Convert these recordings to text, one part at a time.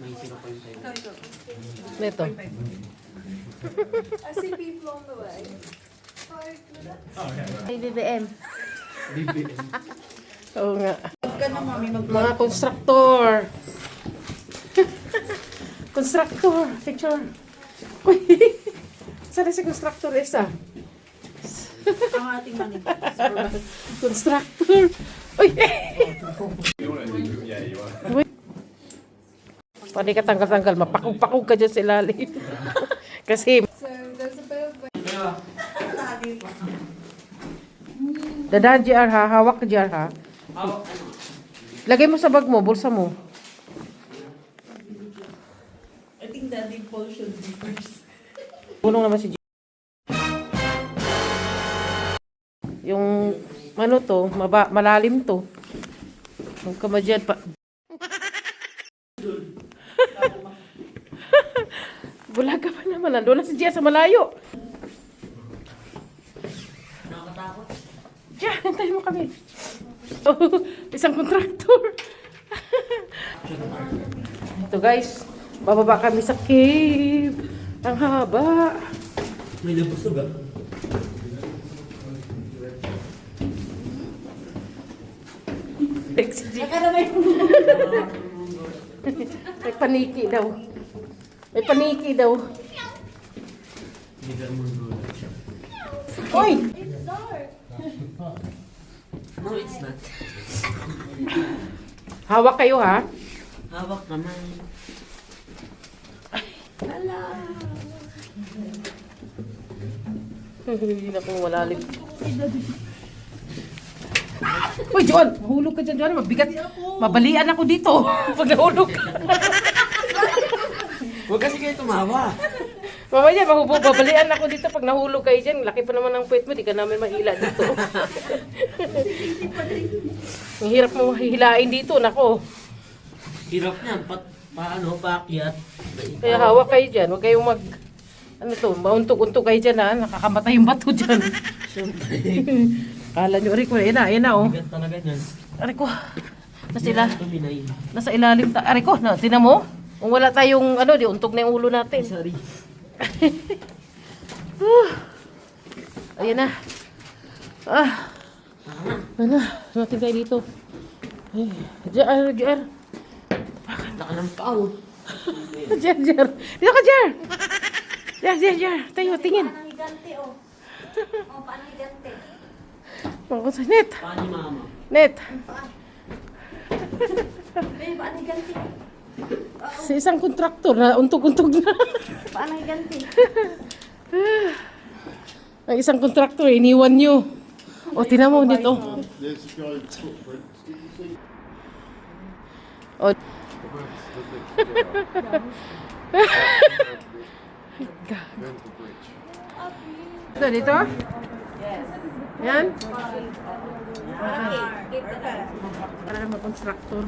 May 0.5. Ito. I see people on the way. Ay, BBM. BBM. Oo nga. Ka na, mami, Mga constructor. Constructor. Picture. Uy. Sana si constructor isa. ang ating manager. Constructor. Uy. Pwede ka tanggal-tanggal. Mapakog-pakog ka dyan sa ilalim. Kasi So, there's a bit of... dadaan GR ha. Hawak ka GR ha. Lagay mo sa bag mo. Bulsa mo. I think Daddy Paul should be first. Bulong naman si GR. Yung ano to. Malalim to. Huwag ka madyan pa. Bulaga pa naman. Nandun na si Gia sa malayo. Nakakatakot. Gia, hintayin mo kami. Oh, isang kontraktor. Ito guys, bababa kami sa cave. Ang haba. May nabusog ah. May paniki daw. May paniki daw. Hoy! No, it's not. Hawak kayo ha. Hawak naman. Hindi na kung malalim. Uy, John! Mahulog ka dyan, John. Mabigat. Mabalian ako dito. Pag nahulog ka. Huwag kasi kayo tumawa. Mamaya, babalian ako dito pag nahulog kayo dyan. Laki pa naman ng puwet mo. Di ka namin mahila dito. Ang hirap mo mahihilain dito. Nako. Hirap niyan. Paakyat. Kaya hawak kayo dyan. Huwag kayong ano to, mauntog-untog kayo dyan ha. Nakakamatay yung bato dyan. Siyempre. Kala nyo, Rico, ayan na oh. Bigat talaga niyan. Rico, Tuminay. nasa ilalim Rico, tinan mo. Kung wala tayong, di untog na yung ulo natin. Sorry. Ayan na. Ano, natin tayo dito. Ay, JR. Laka ng pao. JR. Dito ka, JR. JR. Tayo, tingin. Paano higante, oh. Oh, paano higante? Pangkot sa net. Paa ni mama. Net. Babe, paano higante? Sa isang kontraktor na untog-untog na. Paano higante? Ang isang kontraktor, iniwan nyo. O, tinan mo dito. There's a guy's footprints. Did you see? O, There's the bridge. dito? Yan? Para naman kontraktor.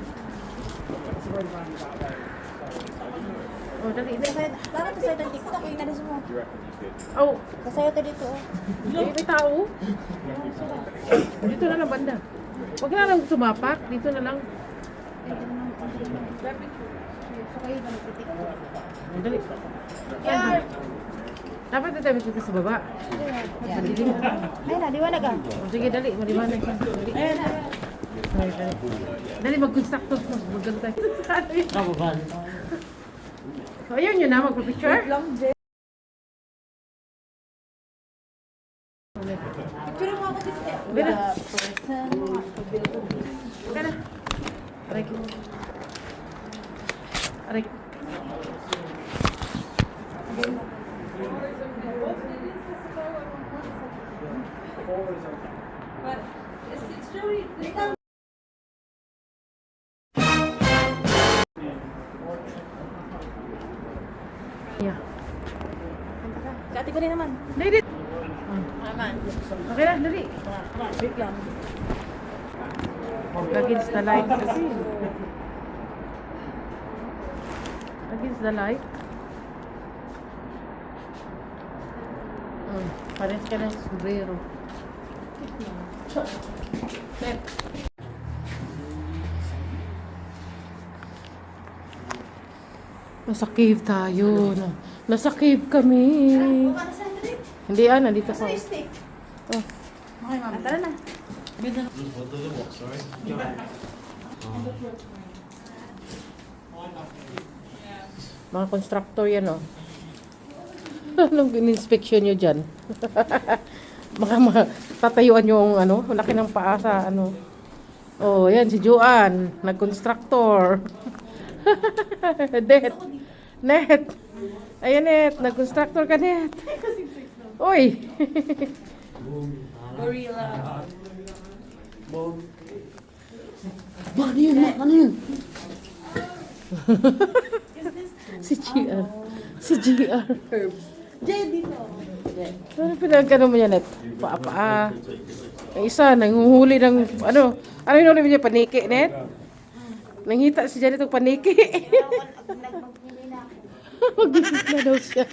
Oh, dali. Bakit sa ng TikTok yung nalis mo? Oh, Kasayo tayo dito, oh. may tao. Dito na lang banda. Huwag na lang sumapak. Dito na lang. So kayo na nagtitiktok. Oh, dali. Dapat na tayo dito sa baba. Madilim. Ay, naliwanag ah. Oh, sige, dali. Maliwanag ka. Dali. Ay, dali. Dali, mag-constructor. Mag-gano tayo. Kababan. So, ayun yun na. Mag-picture. Picture mo ako dito. Bila. Person. Tara. Aray ko. Aray. Yeah. Kati ko rin naman. Dali. Naman. Okay na, dali. Wait lang. Against the light kasi. Against the light. Pares ka ng sombrero. Set. Nasa cave tayo. Nasa cave kami. Hindi nandito sa... Oh. Okay, ma'am. Tara na. Mga constructor yan, oh. Anong in-inspection nyo dyan? Tatayuan yung, laki ng paa sa, Oh, yan, si Joanne. Nag-constructor. Net. Ayan, Net. Nag-constructor ka, Net. Uy. Gorilla. Ano yun? Ano yun? Si GR. Si GR. Jay, dito. Ano pinagkano mo yan, Net? Paa. Yung isa, nanguhuli ng, ano yung huli mo niya? Paniki, Net? Nanghita si Janet ng paniki. Mag-ibig na daw siya.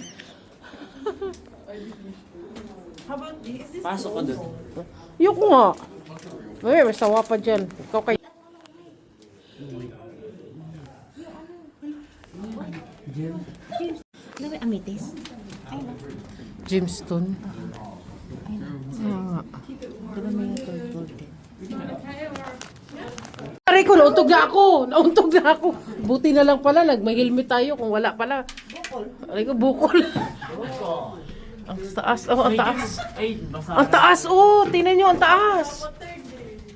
How about this? Is this Pasok ka doon. Yung nga. May sawa pa dyan. Ikaw kay... Ano ba amitis? Gemstone. Diba may gold din? Aray ko, nauntog na ako. Nauntog na ako. Buti na lang pala, may helmet tayo. Kung wala pala. Aray ko, bukol. Ang taas, ang taas. Ay, basa. Ang taas, tingnan nyo, ang taas.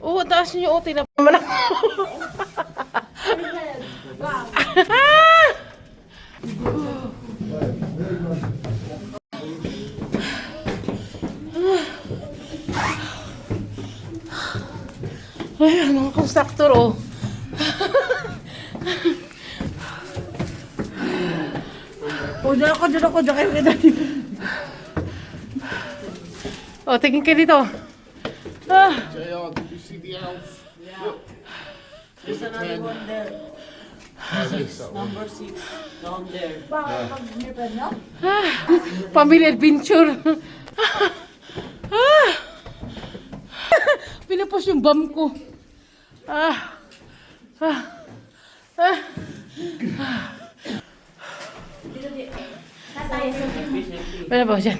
Ang taas nyo, tingnan mo na. Ay, mga constructor, Diyan ako, diyan kayo dati. Tingin kayo dito. JR, did you see the elf? Look. There's another one there. Number 6. Down there. Bakit pag may pen, no? Family adventure. Pinapos yung bum ko. Dito, dito. Tatay. Ano ba dyan?